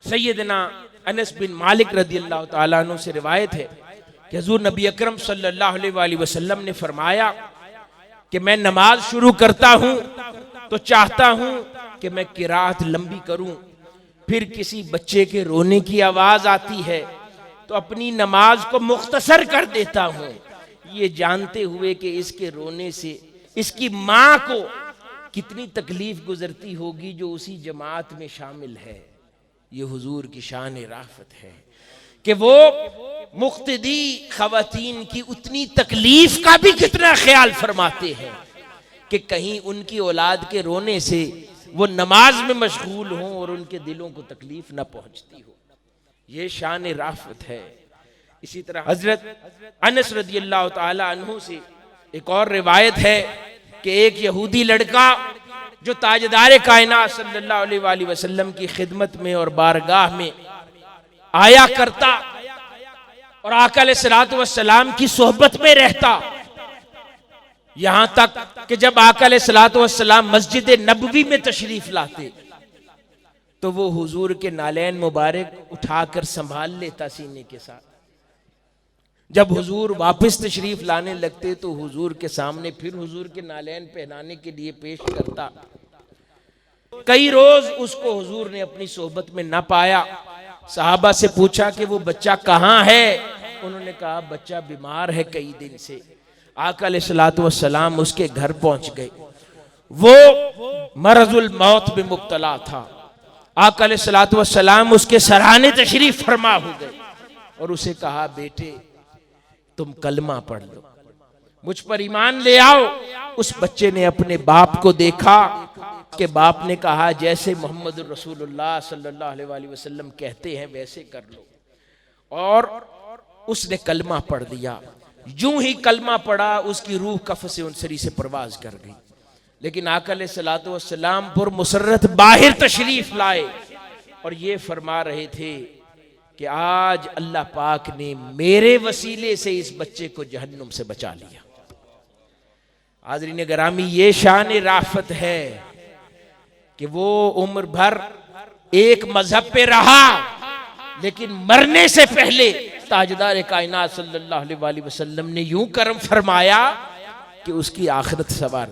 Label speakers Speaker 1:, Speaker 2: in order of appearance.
Speaker 1: सैयदना अनस बिन मालिक रदियल्लाहु ताला अन्हु से रिवायत है कि हुजूर नबी अकरम सल्लल्लाहु अलैहि वसल्लम ने फरमाया कि मैं नमाज शुरू करता हूं तो चाहता हूं कि मैं किरात लंबी करूं, फिर किसी बच्चे के रोने की आवाज आती है तो अपनी नमाज को मुख्तसर कर देता हूं, ये जानते हुए कि इसके रोने से इसकी मां को कितनी तकलीफ गुजरती होगी जो उसी जमात में शामिल है। ये हुजूर की शान राफत है कि वो मुक्तदी खवातीन की उतनी तकलीफ का भी कितना ख्याल फरमाते हैं कि कहीं उनकी औलाद के रोने से वो नमाज में मशगूल हों और उनके दिलों को तकलीफ ना पहुंचती हो। ये शान राफत है। इसी तरह हजरत अनस रदियल्लाहु ताला अन्हु से एक और रिवायत है कि एक यहूदी लड़का जो ताजदार कायनात सल्लल्लाहु अलैहि वसल्लम की खिदमत में और बारगाह में आया करता और आका अलैहिस्सलातु वस्सलाम की सोहबत में रहता, यहां तक कि जब आका अलैहिस्सलातु वस्सलाम मस्जिद नबवी में तशरीफ लाते तो वो हुजूर के नालैन मुबारक उठाकर संभाल लेता सीने के साथ। जब हुजूर वापस तशरीफ लाने लगते तो हुजूर के सामने फिर हुजूर के नालैन पहनाने के लिए पेश करता। कई रोज उसको हुजूर ने अपनी सोहबत में न पाया। सहाबा से पूछा कि वो बच्चा कहाँ है? उन्होंने कहा बच्चा बीमार है कई दिन से। आका अलैहिस्सलातु वस्सलाम उसके घर पहुंच गए। वो मरजुल मौत में मुब्तला था। आका अलैहिस्सलातु वस्सलाम उसके सराहने तशरीफ फरमा हो गए और उसे कहा बेटे तुम कलमा पढ़ लो, मुझ पर ईमान ले आओ। उस बच्चे ने अपने बाप को देखा कि बाप ने कहा जैसे मोहम्मद रसूलुल्लाह सल्लल्लाहु अलैहि वसल्लम कहते हैं वैसे कर लो, और उसने कलमा पढ़ दिया। यूं ही कलमा पढ़ा उसकी रूह कफ से उनसरी से परवाज कर गई। लेकिन आका अलैहिस्सलातु वस्सलाम पुर मुसर्रत बाहर तशरीफ लाए और ये फरमा रहे थे कि आज अल्लाह पाक ने मेरे वसीले से इस बच्चे को जहन्नुम से बचा लिया। हाज़रीन गिरामी, ये शान राफत है कि वो उम्र भर एक मजहब पे रहा लेकिन मरने से पहले ताजदार कायनात सल्लल्लाहु अलैहि वसल्लम ने यूं करम फरमाया कि उसकी आखिरत सवार